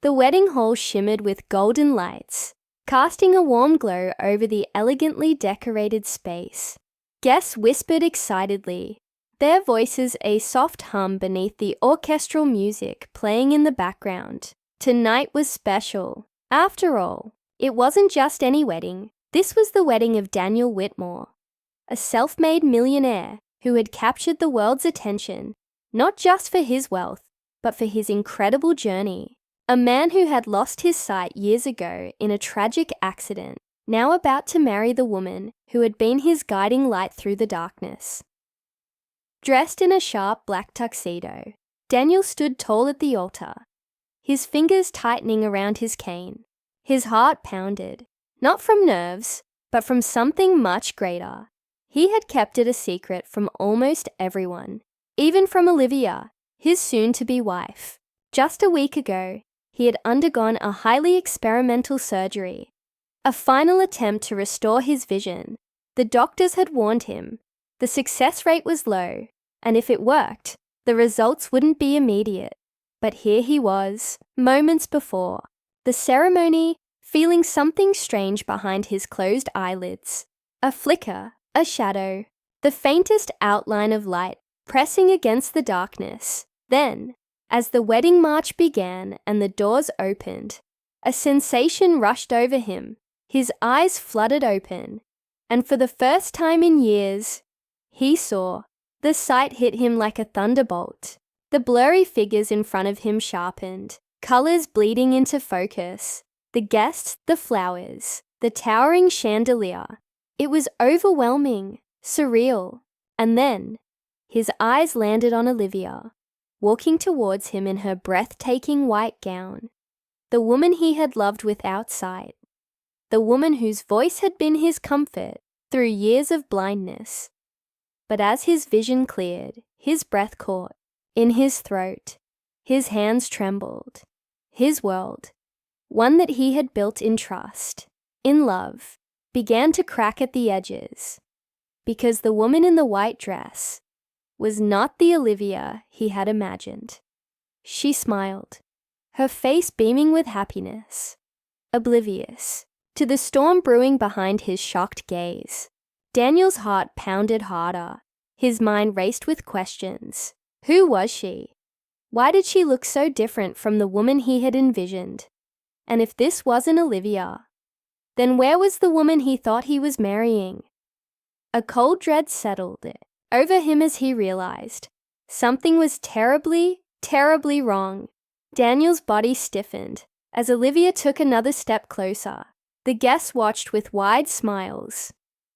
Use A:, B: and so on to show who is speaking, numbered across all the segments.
A: The wedding hall shimmered with golden lights, casting a warm glow over the elegantly decorated space. Guests whispered excitedly, their voices a soft hum beneath the orchestral music playing in the background. Tonight was special. After all, it wasn't just any wedding. This was the wedding of Daniel Whitmore, a self-made millionaire who had captured the world's attention, not just for his wealth, but for his incredible journey. A man who had lost his sight years ago in a tragic accident, now about to marry the woman who had been his guiding light through the darkness. Dressed in a sharp black tuxedo, Daniel stood tall at the altar, his fingers tightening around his cane. His heart pounded, not from nerves, but from something much greater. He had kept it a secret from almost everyone, even from Olivia, his soon-to-be wife. Just a week ago, he had undergone a highly experimental surgery, a final attempt to restore his vision. The doctors had warned him. The success rate was low, and if it worked, the results wouldn't be immediate. But here he was, moments before the ceremony, feeling something strange behind his closed eyelids. A flicker, a shadow, the faintest outline of light pressing against the darkness. Then, as the wedding march began and the doors opened, a sensation rushed over him. His eyes fluttered open, and for the first time in years, he saw. The sight hit him like a thunderbolt. The blurry figures in front of him sharpened, colors bleeding into focus. The guests, the flowers, the towering chandelier. It was overwhelming, surreal. And then, his eyes landed on Olivia, walking towards him in her breathtaking white gown. The woman he had loved without sight. The woman whose voice had been his comfort through years of blindness. But as his vision cleared, his breath caught in his throat. His hands trembled. His world, one that he had built in trust, in love, began to crack at the edges. Because the woman in the white dress was not the Olivia he had imagined. She smiled, her face beaming with happiness, oblivious to the storm brewing behind his shocked gaze. Daniel's heart pounded harder. His mind raced with questions. Who was she? Why did she look so different from the woman he had envisioned? And if this wasn't Olivia, then where was the woman he thought he was marrying? A cold dread settled over him as he realized something was terribly, terribly wrong. Daniel's body stiffened as Olivia took another step closer. The guests watched with wide smiles,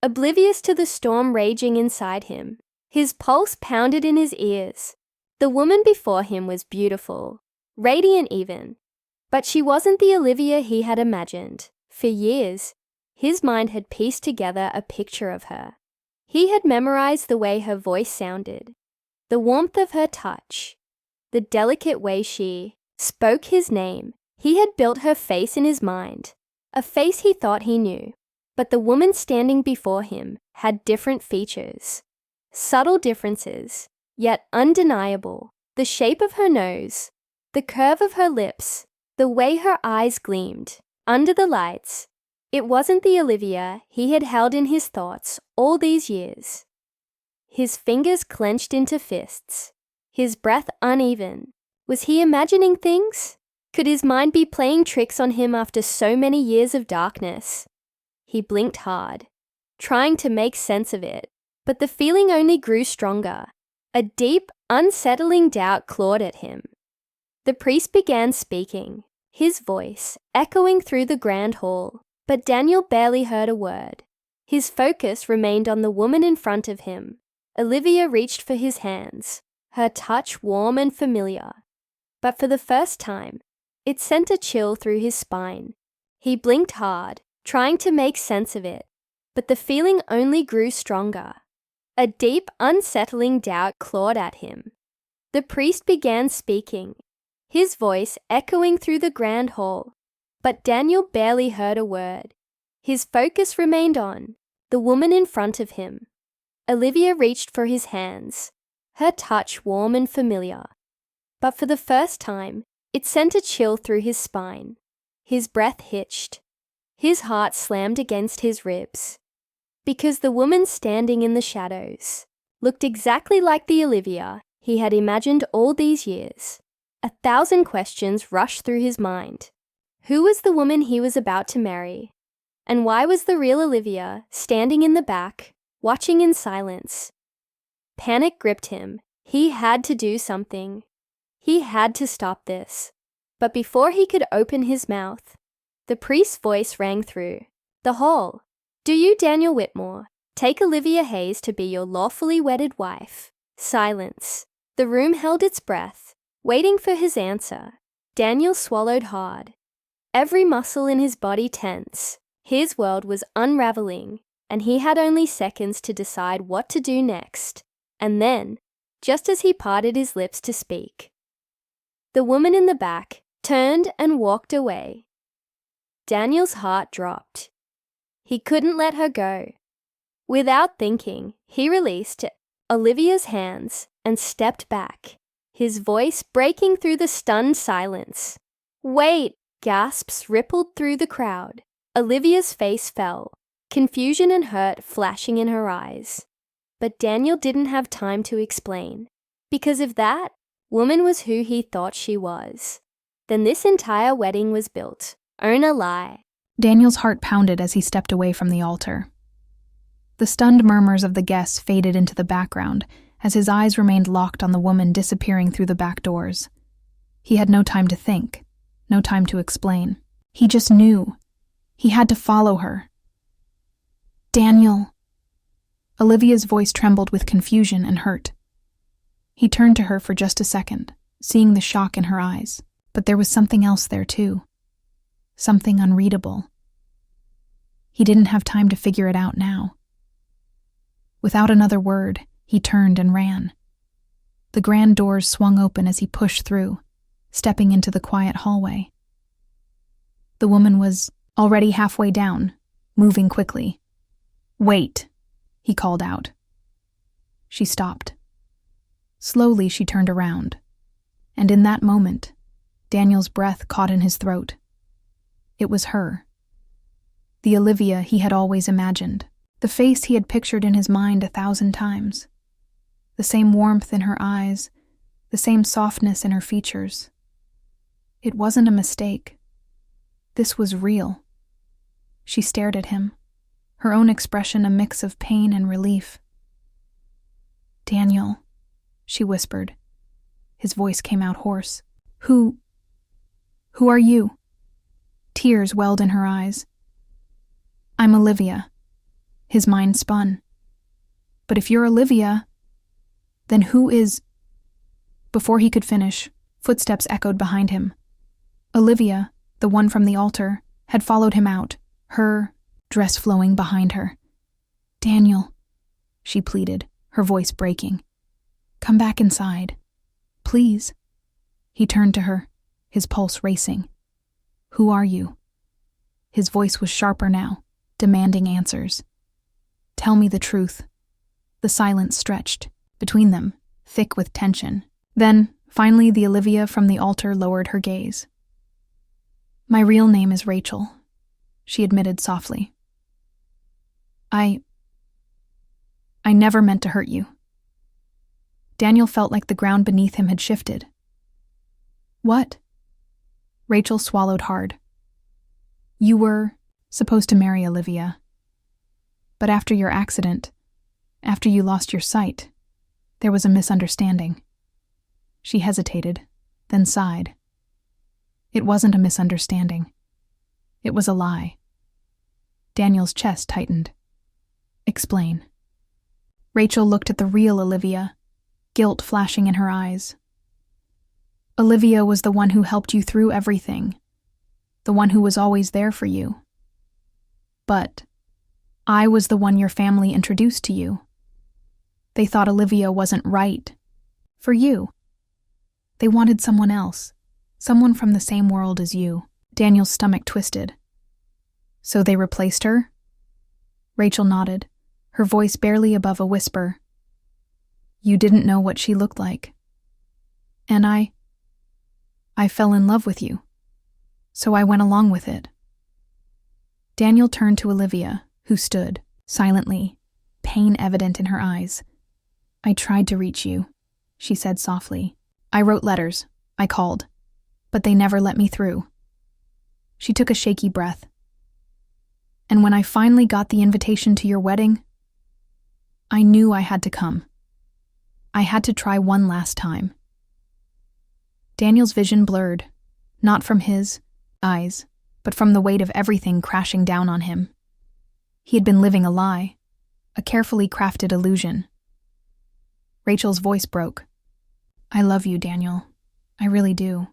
A: oblivious to the storm raging inside him. His pulse pounded in his ears. The woman before him was beautiful, radiant even, but she wasn't the Olivia he had imagined. For years, his mind had pieced together a picture of her. He had memorized the way her voice sounded, the warmth of her touch, the delicate way she spoke his name. He had built her face in his mind, a face he thought he knew. But the woman standing before him had different features, subtle differences, yet undeniable. The shape of her nose, the curve of her lips, the way her eyes gleamed under the lights. It wasn't the Olivia he had held in his thoughts all these years. His fingers clenched into fists, his breath uneven. Was he imagining things? Could his mind be playing tricks on him after so many years of darkness? He blinked hard, trying to make sense of it, but the feeling only grew stronger. A deep, unsettling doubt clawed at him. The priest began speaking, his voice echoing through the grand hall, but Daniel barely heard a word. His focus remained on the woman in front of him. Olivia reached for his hands, her touch warm and familiar. But for the first time, it sent a chill through his spine. He blinked hard, trying to make sense of it, but the feeling only grew stronger. A deep, unsettling doubt clawed at him. The priest began speaking, his voice echoing through the grand hall, but Daniel barely heard a word. His focus remained on the woman in front of him. Olivia reached for his hands, her touch warm and familiar. But for the first time, It sent a chill through his spine. His breath hitched. His heart slammed against his ribs. Because the woman standing in the shadows looked exactly like the Olivia he had imagined all these years. 1,000 questions rushed through his mind. Who was the woman he was about to marry? And why was the real Olivia standing in the back, watching in silence? Panic gripped him. He had to do something. He had to stop this. But before he could open his mouth, the priest's voice rang through the hall. Do you, Daniel Whitmore, take Olivia Hayes to be your lawfully wedded wife? Silence. The room held its breath, waiting for his answer. Daniel swallowed hard. Every muscle in his body tense. His world was unraveling, and he had only seconds to decide what to do next. And then, just as he parted his lips to speak, the woman in the back turned and walked away. Daniel's heart dropped. He couldn't let her go. Without thinking, he released Olivia's hands and stepped back, his voice breaking through the stunned silence. Wait! Gasps rippled through the crowd. Olivia's face fell, confusion and hurt flashing in her eyes. But Daniel didn't have time to explain, because if that woman was who he thought she was, then this entire wedding was built on a lie.
B: Daniel's heart pounded as he stepped away from the altar. The stunned murmurs of the guests faded into the background as his eyes remained locked on the woman disappearing through the back doors. He had no time to think, no time to explain. He just knew. He had to follow her. Daniel. Olivia's voice trembled with confusion and hurt. He turned to her for just a second, seeing the shock in her eyes. But there was something else there too. Something unreadable. He didn't have time to figure it out now. Without another word, he turned and ran. The grand doors swung open as he pushed through, stepping into the quiet hallway. The woman was already halfway down, moving quickly. "Wait," he called out. She stopped. Slowly she turned around, and in that moment, Daniel's breath caught in his throat. It was her. The Olivia he had always imagined, the face he had pictured in his mind 1,000 times. The same warmth in her eyes, the same softness in her features. It wasn't a mistake. This was real. She stared at him, her own expression a mix of pain and relief. "Daniel," she whispered. His voice came out hoarse. Who are you?" Tears welled in her eyes. "I'm Olivia." His mind spun. "But if you're Olivia, then who is—" Before he could finish, footsteps echoed behind him. Olivia, the one from the altar, had followed him out, her dress flowing behind her. "Daniel," she pleaded, her voice breaking. "Come back inside. Please." He turned to her, his pulse racing. "Who are you?" His voice was sharper now, demanding answers. "Tell me the truth." The silence stretched, between them, thick with tension. Then, finally, the Olivia from the altar lowered her gaze. "My real name is Rachel," she admitted softly. I never meant to hurt you." Daniel felt like the ground beneath him had shifted. "What?" Rachel swallowed hard. "You were supposed to marry Olivia. But after your accident, after you lost your sight, there was a misunderstanding." She hesitated, then sighed. "It wasn't a misunderstanding. It was a lie." Daniel's chest tightened. "Explain." Rachel looked at the real Olivia, guilt flashing in her eyes. "Olivia was the one who helped you through everything, the one who was always there for you. But I was the one your family introduced to you. They thought Olivia wasn't right for you. They wanted someone else, someone from the same world as you." Daniel's stomach twisted. "So they replaced her?" Rachel nodded, her voice barely above a whisper. "You didn't know what she looked like." "And I fell in love with you, so I went along with it. Daniel turned to Olivia, who stood, silently, pain evident in her eyes. I tried to reach you, she said softly. I wrote letters, I called, but they never let me through. She took a shaky breath. And when I finally got the invitation to your wedding, I knew I had to come. I had to try one last time. Daniel's vision blurred, not from his eyes, but from the weight of everything crashing down on him. He had been living a lie, a carefully crafted illusion. Rachel's voice broke. I love you, Daniel. I really do.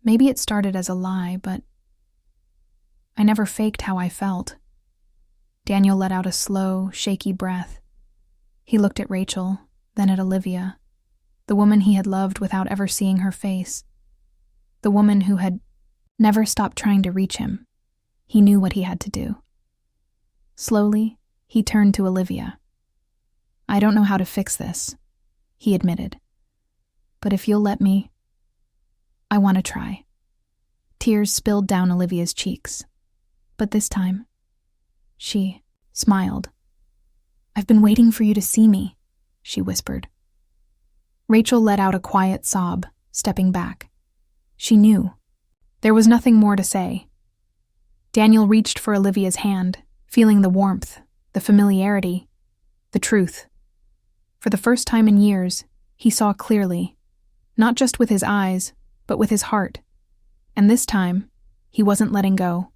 B: Maybe it started as a lie, but I never faked how I felt. Daniel let out a slow, shaky breath. He looked at Rachel, then at Olivia, the woman he had loved without ever seeing her face, the woman who had never stopped trying to reach him. He knew what he had to do. Slowly, he turned to Olivia. I don't know how to fix this, he admitted. But if you'll let me, I want to try. Tears spilled down Olivia's cheeks. But this time, she smiled. I've been waiting for you to see me, she whispered. Rachel let out a quiet sob, stepping back. She knew. There was nothing more to say. Daniel reached for Olivia's hand, feeling the warmth, the familiarity, the truth. For the first time in years, he saw clearly, not just with his eyes, but with his heart. And this time, he wasn't letting go.